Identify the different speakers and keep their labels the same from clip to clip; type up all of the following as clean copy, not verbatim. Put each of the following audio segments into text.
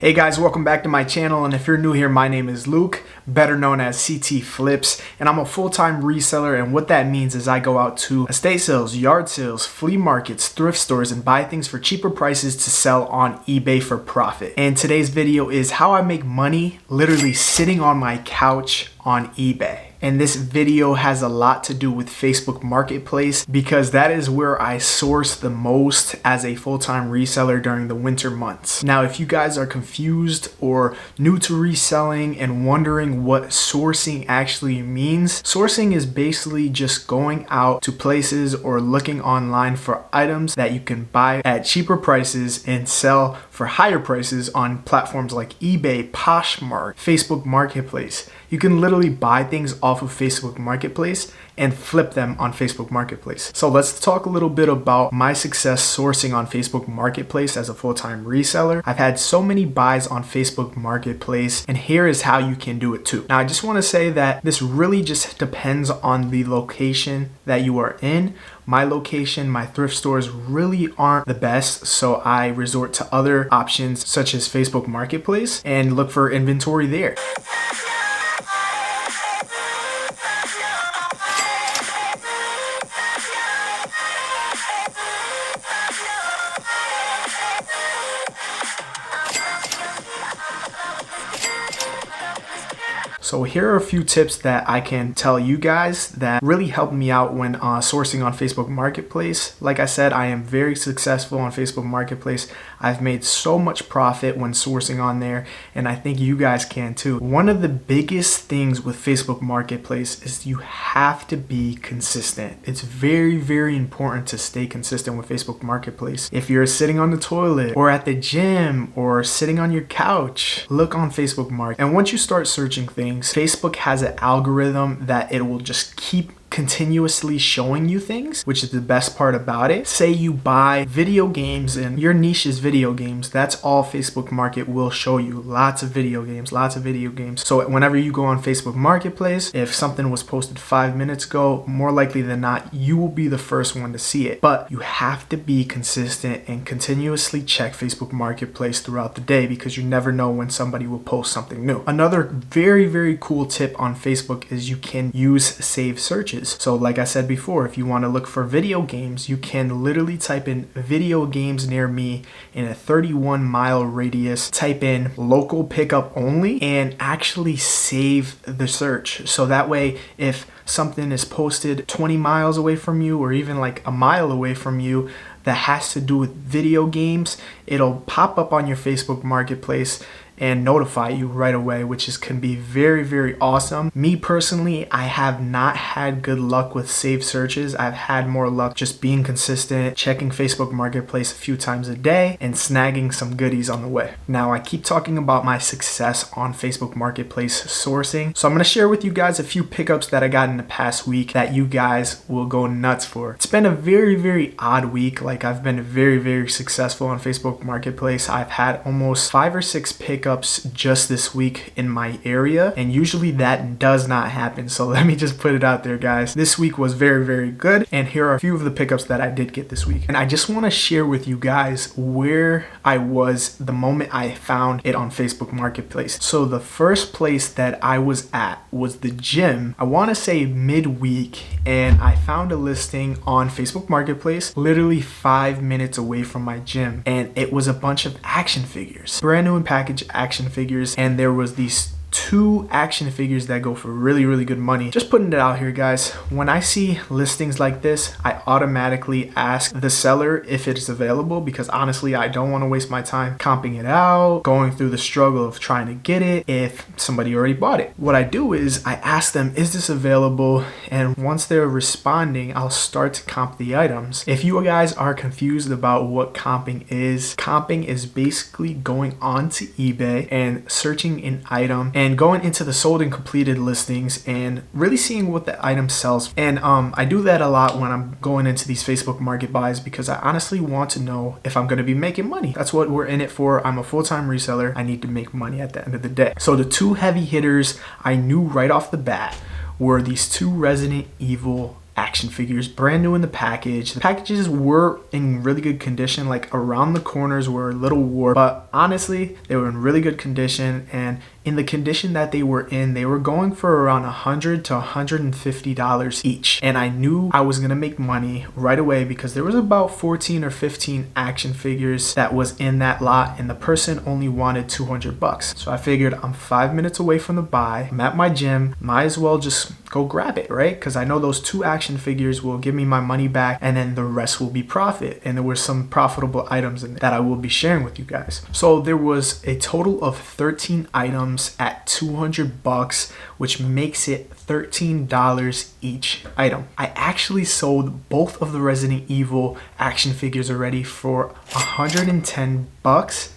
Speaker 1: Hey guys, welcome back to my channel, and if you're new here, my name is Luke, better known as CT Flips, and I'm a full-time reseller, and what that means is I go out to estate sales, yard sales, flea markets, thrift stores, and buy things for cheaper prices to sell on eBay for profit. And today's video is how I make money literally sitting on my couch on eBay. And this video has a lot to do with Facebook Marketplace because that is where I source the most as a full-time reseller during the winter months. Now, if you guys are confused or new to reselling and wondering what sourcing actually means, sourcing is basically just going out to places or looking online for items that you can buy at cheaper prices and sell for higher prices on platforms like eBay, Poshmark, Facebook Marketplace. You can literally buy things off of Facebook Marketplace and flip them on Facebook Marketplace. So let's talk a little bit about my success sourcing on Facebook Marketplace as a full-time reseller. I've had so many buys on Facebook Marketplace, and here is how you can do it too. Now, I just want to say that this really just depends on the location that you are in. My location, my thrift stores really aren't the best, so I resort to other options such as Facebook Marketplace and look for inventory there. So here are a few tips that I can tell you guys that really helped me out when sourcing on Facebook Marketplace. Like I said, I am very successful on Facebook Marketplace. I've made so much profit when sourcing on there, and I think you guys can too. One of the biggest things with Facebook Marketplace is you have to be consistent. It's very, very important to stay consistent with Facebook Marketplace. If you're sitting on the toilet or at the gym or sitting on your couch, look on Facebook Market. And once you start searching things, Facebook has an algorithm that it will just keep continuously showing you things, which is the best part about it. Say you buy video games and your niche is video games, that's all Facebook Market will show you. Lots of video games, lots of video games. So whenever you go on Facebook Marketplace, if something was posted 5 minutes ago, more likely than not, you will be the first one to see it. But you have to be consistent and continuously check Facebook Marketplace throughout the day because you never know when somebody will post something new. Another very, very cool tip on Facebook is you can use save searches. So like I said before, if you want to look for video games, you can literally type in video games near me in a 31-mile radius, type in local pickup only, and actually save the search. So that way, if something is posted 20 miles away from you or even like a mile away from you that has to do with video games, it'll pop up on your Facebook Marketplace and notify you right away, which can be very, very awesome. Me personally, I have not had good luck with save searches. I've had more luck just being consistent, checking Facebook Marketplace a few times a day, and snagging some goodies on the way. Now, I keep talking about my success on Facebook Marketplace sourcing, so I'm gonna share with you guys a few pickups that I got in the past week that you guys will go nuts for. It's been a very, very odd week. Like, I've been very, very successful on Facebook Marketplace. I've had almost 5 or 6 pickups just this week in my area, and usually that does not happen. So let me just put it out there, guys. This week was very, very good, and here are a few of the pickups that I did get this week. And I just want to share with you guys where I was the moment I found it on Facebook Marketplace. So the first place that I was at was the gym, I want to say midweek, and I found a listing on Facebook Marketplace literally 5 minutes away from my gym, and it was a bunch of action figures, brand new in package action figures, and there was these 2 action figures that go for really, really good money. Just putting it out here, guys. When I see listings like this, I automatically ask the seller if it's available because honestly, I don't want to waste my time comping it out, going through the struggle of trying to get it if somebody already bought it. What I do is I ask them, is this available? And once they're responding, I'll start to comp the items. If you guys are confused about what comping is basically going onto eBay and searching an item and going into the sold and completed listings and really seeing what the item sells. And I do that a lot when I'm going into these Facebook Market buys because I honestly want to know if I'm going to be making money. That's what we're in it for. I'm a full-time reseller. I need to make money at the end of the day. So the 2 heavy hitters I knew right off the bat were these 2 Resident Evil action figures, brand new in the package. The packages were in really good condition, like around the corners were a little worn, but honestly, they were in really good condition, and in the condition that they were in, they were going for around $100 to $150 each. And I knew I was gonna make money right away because there was about 14 or 15 action figures that was in that lot, and the person only wanted $200. So I figured I'm 5 minutes away from the buy, I'm at my gym, might as well just go grab it, right? Because I know those 2 action figures will give me my money back, and then the rest will be profit. And there were some profitable items in there that I will be sharing with you guys. So there was a total of 13 items at $200, which makes it $13 each item. I actually sold both of the Resident Evil action figures already for $110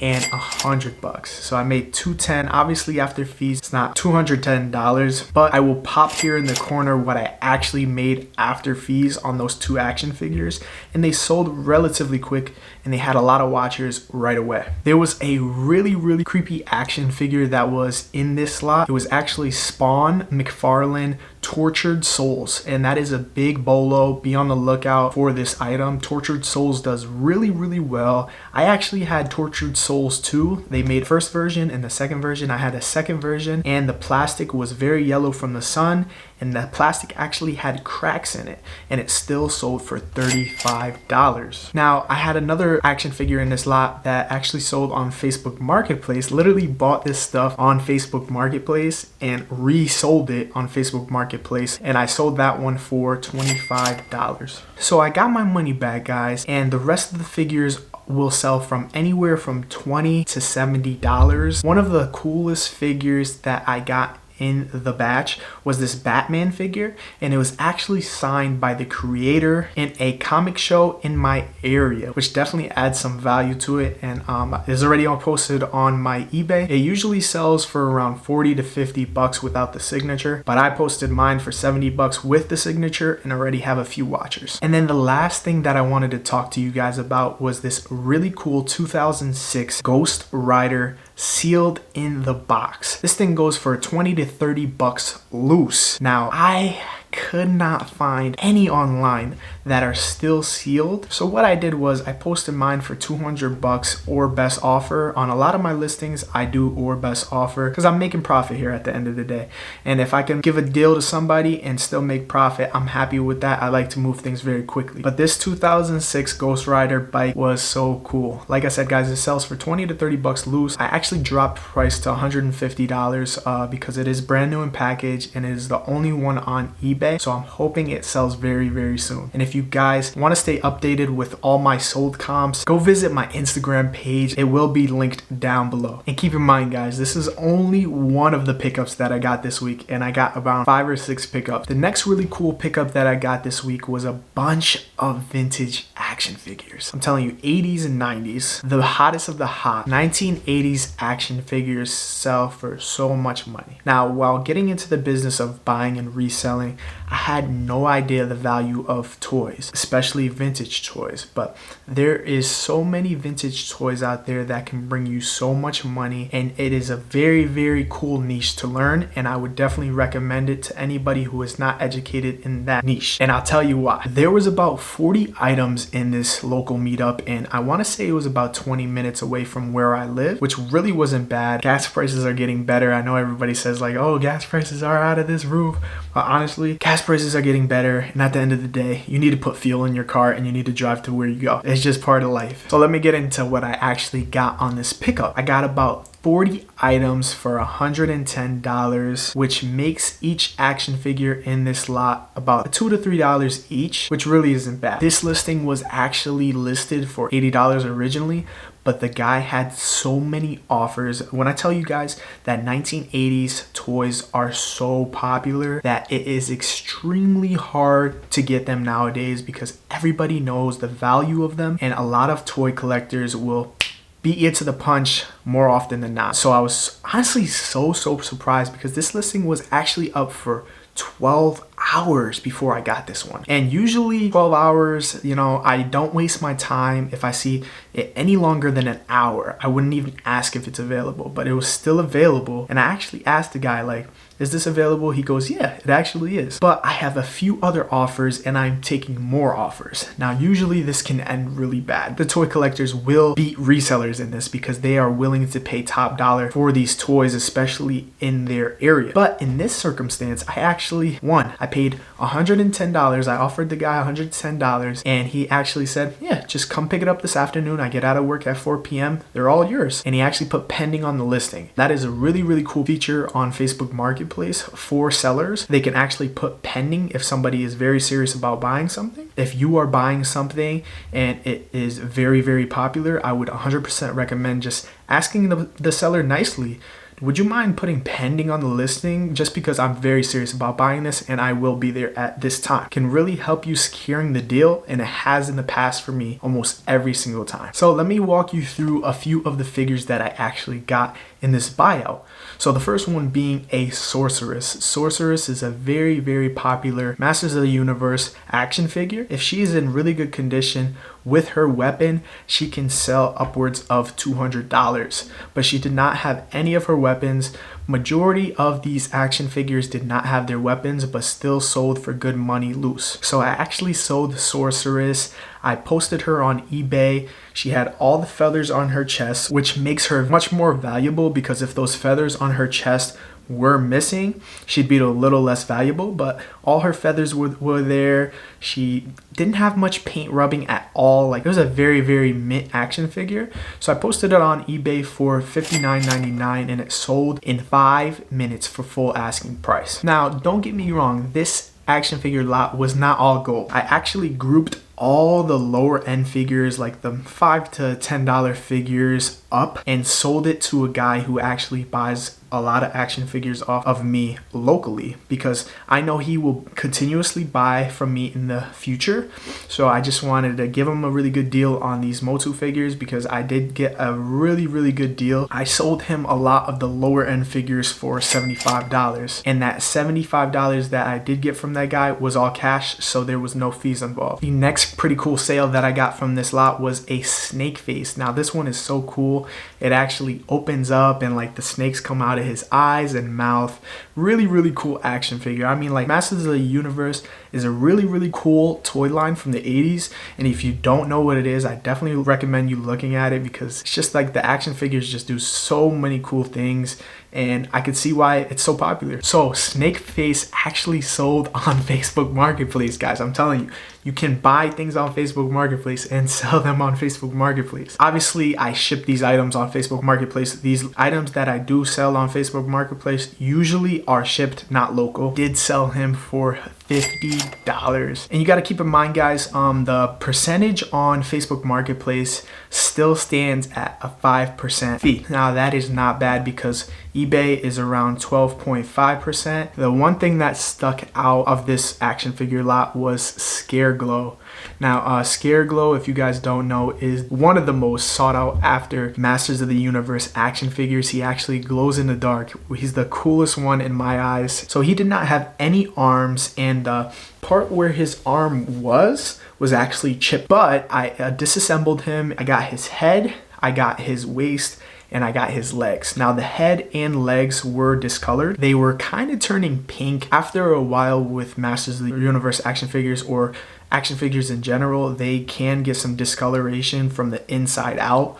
Speaker 1: and $100. So I made $210. Obviously after fees, it's not $210, but I will pop here in the corner what I actually made after fees on those 2 action figures, and they sold relatively quick, and they had a lot of watchers right away. There was a really creepy action figure that was in this lot. It was actually Spawn McFarlane Tortured Souls, and that is a big bolo. Be on the lookout for this item. Tortured Souls does really well. I actually had Tortured Souls 2. They made first version and the second version. I had a second version, and the plastic was very yellow from the sun, and the plastic actually had cracks in it, and it still sold for $35. Now I had another action figure in this lot that actually sold on Facebook Marketplace. Literally bought this stuff on Facebook Marketplace and resold it on Facebook Marketplace, and I sold that one for $25. So I got my money back, guys, and the rest of the figures will sell from anywhere from $20 to $70. One of the coolest figures that I got in the batch was this Batman figure, and it was actually signed by the creator in a comic show in my area, which definitely adds some value to it, and is already posted on my eBay. It usually sells for around $40 to $50 without the signature, but I posted mine for $70 with the signature and already have a few watchers. And then the last thing that I wanted to talk to you guys about was this really cool 2006 Ghost Rider sealed in the box. This thing goes for $20 to $30 loose. Now I could not find any online that are still sealed. So what I did was I posted mine for $200 or best offer. On a lot of my listings, I do or best offer because I'm making profit here at the end of the day. And if I can give a deal to somebody and still make profit, I'm happy with that. I like to move things very quickly. But this 2006 Ghost Rider bike was so cool. Like I said, guys, it sells for $20 to $30 loose. I actually dropped price to $150 because it is brand new in package and it is the only one on eBay. So I'm hoping it sells very soon. And if you guys want to stay updated with all my sold comps, go visit my Instagram page. It will be linked down below. And keep in mind, guys, this is only one of the pickups that I got this week, and I got about 5 or 6 pickups. The next really cool pickup that I got this week was a bunch of vintage action figures. I'm telling you, 80s and 90s, the hottest of the hot. 1980s action figures sell for so much money. Now, while getting into the business of buying and reselling, I had no idea the value of toys, especially vintage toys, but there is so many vintage toys out there that can bring you so much money, and it is a very cool niche to learn, and I would definitely recommend it to anybody who is not educated in that niche. And I'll tell you why. There was about 40 items in this local meetup, and I want to say it was about 20 minutes away from where I live, which really wasn't bad. Gas prices are getting better. I know everybody says like, oh, gas prices are out of this roof, but honestly, gas prices are getting better, and at the end of the day, you need to put fuel in your car and you need to drive to where you go. It's just part of life. So let me get into what I actually got on this pickup. I got about 40 items for $110, which makes each action figure in this lot about $2 to $3 each, which really isn't bad. This listing was actually listed for $80 originally, but the guy had so many offers. When I tell you guys that 1980s toys are so popular that it is extremely hard to get them nowadays because everybody knows the value of them, and a lot of toy collectors will beat you to the punch more often than not. So I was honestly so surprised because this listing was actually up for 12 hours before I got this one. And usually 12 hours, you know, I don't waste my time. If I see it any longer than an hour, I wouldn't even ask if it's available, but it was still available. And I actually asked the guy, like, is this available? He goes, yeah, it actually is. But I have a few other offers and I'm taking more offers. Now, usually this can end really bad. The toy collectors will beat resellers in this because they are willing to pay top dollar for these toys, especially in their area. But in this circumstance, I actually won. I paid $110. I offered the guy $110 and he actually said, yeah, just come pick it up this afternoon. I get out of work at 4 p.m. They're all yours. And he actually put pending on the listing. That is a really, really cool feature on Facebook Marketplace for sellers. They can actually put pending if somebody is very serious about buying something. If you are buying something and it is very, very popular, I would 100% recommend just asking the seller nicely, would you mind putting pending on the listing just because I'm very serious about buying this and I will be there at this time. Can really help you securing the deal, and it has in the past for me almost every single time. So let me walk you through a few of the figures that I actually got in this buyout. So the first one being a Sorceress. Sorceress is a very, very popular Masters of the Universe action figure. If she is in really good condition with her weapon, she can sell upwards of $200. But she did not have any of her weapons. Majority of these action figures did not have their weapons, but still sold for good money loose. So I actually sold the Sorceress. I posted her on eBay. She had all the feathers on her chest, which makes her much more valuable because if those feathers on her chest were missing, she'd be a little less valuable, but all her feathers were there. She didn't have much paint rubbing at all. Like, it was a very, very mint action figure. So I posted it on eBay for $59.99 and it sold in 5 minutes for full asking price. Now, don't get me wrong, this action figure lot was not all gold. I actually grouped all the lower end figures, like the $5 to $10 figures, up and sold it to a guy who actually buys a lot of action figures off of me locally, because I know he will continuously buy from me in the future. So I just wanted to give him a really good deal on these Motu figures because I did get a really, really good deal. I sold him a lot of the lower end figures for $75, and that $75 that I did get from that guy was all cash, so there was no fees involved. The next pretty cool sale that I got from this lot was a snake face. Now this one is so cool. It actually opens up and like the snakes come out of his eyes and mouth. Really, really cool action figure. I mean, like, Masters of the Universe is a really, really cool toy line from the 80s, and if you don't know what it is, I definitely recommend you looking at it because it's just like the action figures just do so many cool things, and I could see why it's so popular. So Snake Face actually sold on Facebook Marketplace, guys. I'm telling you, you can buy things on Facebook Marketplace and sell them on Facebook Marketplace. Obviously, I ship these items on Facebook Marketplace. These items that I do sell on Facebook Marketplace usually are shipped, not local. Did sell him for $50. And you got to keep in mind, guys, the percentage on Facebook Marketplace still stands at a 5% fee. Now that is not bad because eBay is around 12.5%. The one thing that stuck out of this action figure lot was Scare Glow. Now, Scare Glow, if you guys don't know, is one of the most sought out after Masters of the Universe action figures. He actually glows in the dark. He's the coolest one in my eyes. So he did not have any arms, and the part where his arm was actually chipped, but I disassembled him. I got his head, I got his waist, and I got his legs. Now the head and legs were discolored. They were kind of turning pink. After a while with Masters of the Universe action figures or action figures in general, they can get some discoloration from the inside out,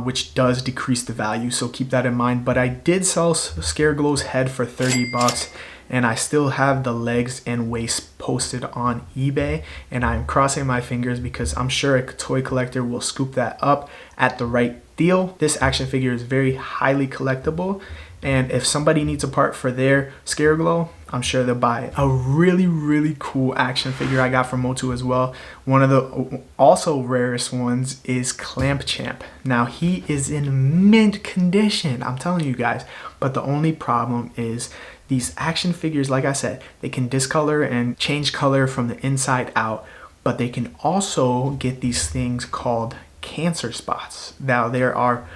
Speaker 1: which does decrease the value. So keep that in mind. But I did sell Scare Glow's head for $30. And I still have the legs and waist posted on eBay, and I'm crossing my fingers because I'm sure a toy collector will scoop that up at the right deal. This action figure is very highly collectible, and if somebody needs a part for their Scare Glow, I'm sure they'll buy it. A really, really cool action figure I got from Motu as well. One of the also rarest ones is Clamp Champ. Now he is in mint condition, I'm telling you guys, but the only problem is these action figures, like I said, they can discolor and change color from the inside out, but they can also get these things called cancer spots. Now there are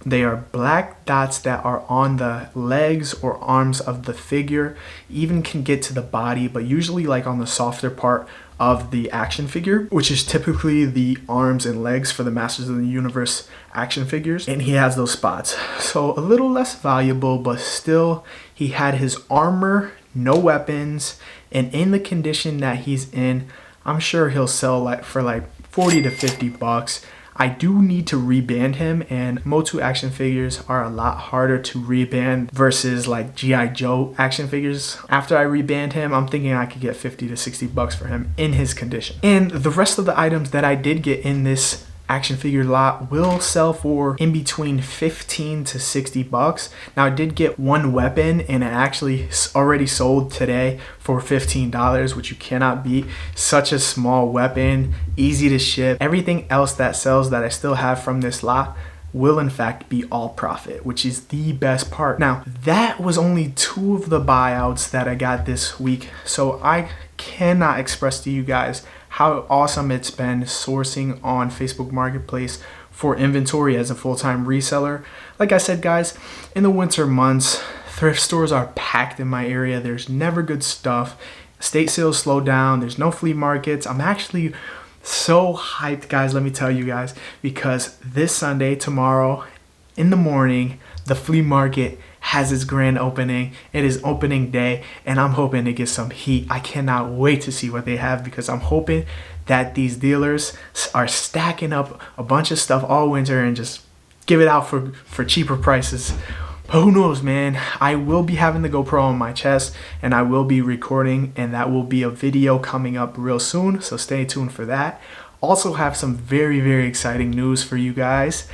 Speaker 1: They are black dots that are on the legs or arms of the figure, even can get to the body, but usually like on the softer part of the action figure, which is typically the arms and legs for the Masters of the Universe action figures. And he has those spots. So a little less valuable, but still he had his armor, no weapons, and in the condition that he's in, I'm sure he'll sell for like 40 to 50 bucks. I do need to reband him, and Motu action figures are a lot harder to reband versus like G.I. Joe action figures. After I reband him, I'm thinking I could get 50 to 60 bucks for him in his condition. And the rest of the items that I did get in this action figure lot will sell for in between 15 to 60 bucks. Now I did get one weapon, and it actually already sold today for $15, which you cannot beat. Such a small weapon, easy to ship. Everything else that sells that I still have from this lot will in fact be all profit, which is the best part. Now that was only 2 of the buyouts that I got this week, so I cannot express to you guys how awesome it's been sourcing on Facebook Marketplace for inventory as a full-time reseller. Like I said, guys, in the winter months, thrift stores are packed in my area. There's never good stuff. Estate sales slow down. There's no flea markets. I'm actually so hyped, guys, let me tell you guys, because this Sunday, tomorrow in the morning, the flea market has its grand opening. It is opening day, and I'm hoping to get some heat. I cannot wait to see what they have, because I'm hoping that these dealers are stacking up a bunch of stuff all winter and just give it out for cheaper prices. But who knows, man? I will be having the GoPro on my chest, and I will be recording, and that will be a video coming up real soon, so stay tuned for that. Also have some very, very exciting news for you guys.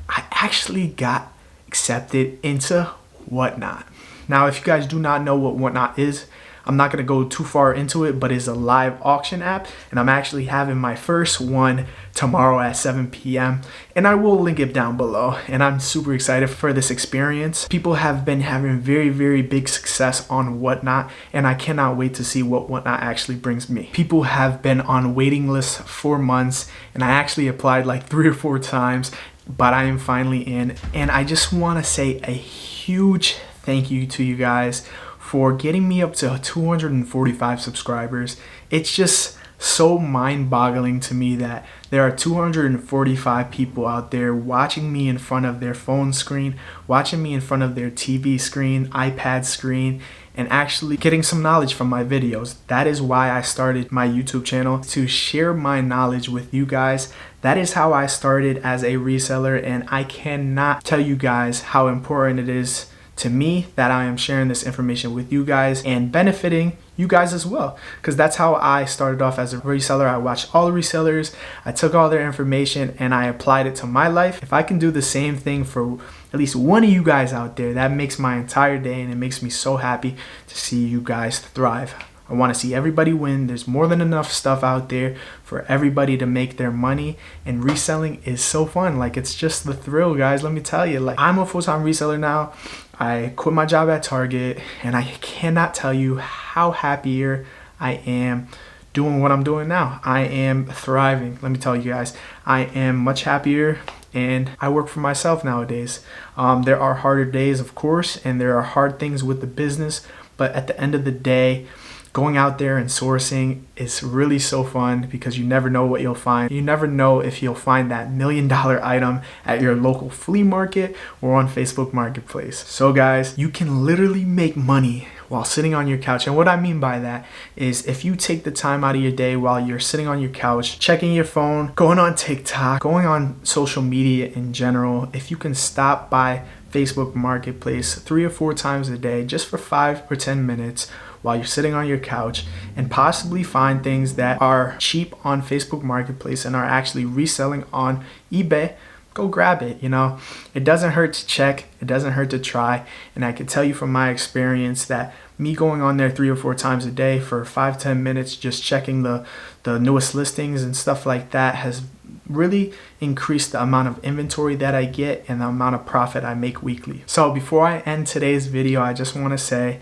Speaker 1: I actually got accepted into Whatnot. Now, if you guys do not know what Whatnot is, I'm not going to go too far into it, but it's a live auction app, and I'm actually having my first one tomorrow at 7 p.m. and I will link it down below, and I'm super excited for this experience. People have been having very, very big success on Whatnot, and I cannot wait to see what Whatnot actually brings me. People have been on waiting lists for months, and I actually applied like 3 or 4 times, but I am finally in, and I just want to say a huge thank you to you guys for getting me up to 245 subscribers. It's just so mind-boggling to me that there are 245 people out there watching me in front of their phone screen, watching me in front of their TV screen, iPad screen, and actually getting some knowledge from my videos. That is why I started my YouTube channel, to share my knowledge with you guys. That is how I started as a reseller, and I cannot tell you guys how important it is to me that I am sharing this information with you guys and benefiting you guys as well, because that's how I started off as a reseller. I watched all the resellers, I took all their information, and I applied it to my life. If I can do the same thing for at least one of you guys out there, that makes my entire day, and it makes me so happy to see you guys thrive. I want to see everybody win. There's more than enough stuff out there for everybody to make their money, and reselling is so fun. Like, it's just the thrill, guys. Let me tell you, like, I'm a full-time reseller now. I quit my job at Target, and I cannot tell you how happier I am doing what I'm doing now. I am thriving. Let me tell you guys, I am much happier, and I work for myself nowadays. There are harder days, of course, and there are hard things with the business, but at the end of the day, going out there and sourcing is really so fun, because you never know what you'll find. You never know if you'll find that $1 million item at your local flea market or on Facebook Marketplace. So guys, you can literally make money while sitting on your couch. And what I mean by that is, if you take the time out of your day while you're sitting on your couch, checking your phone, going on TikTok, going on social media in general, if you can stop by Facebook Marketplace 3 or 4 times a day just for 5 or 10 minutes while you're sitting on your couch, and possibly find things that are cheap on Facebook Marketplace and are actually reselling on eBay, go grab it. You know, it doesn't hurt to check, it doesn't hurt to try. And I can tell you from my experience that me going on there 3 or 4 times a day for 5-10 minutes just checking the newest listings and stuff like that has really increased the amount of inventory that I get and the amount of profit I make weekly. So before I end today's video, I just want to say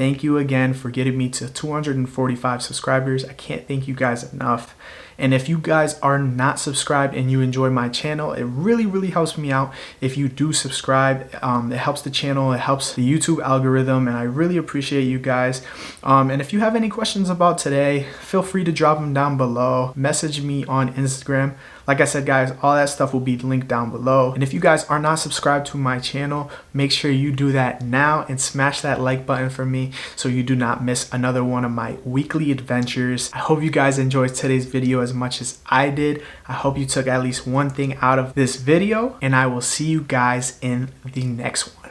Speaker 1: Thank you again for getting me to 245 subscribers. I can't thank you guys enough. And if you guys are not subscribed and you enjoy my channel, it really helps me out if you do subscribe. It helps the channel, it helps the YouTube algorithm, and I really appreciate you guys. And if you have any questions about today, feel free to drop them down below. Message me on Instagram. Like I said, guys, all that stuff will be linked down below. And if you guys are not subscribed to my channel, make sure you do that now and smash that like button for me so you do not miss another one of my weekly adventures. I hope you guys enjoyed today's video as much as I did. I hope you took at least one thing out of this video, and I will see you guys in the next one.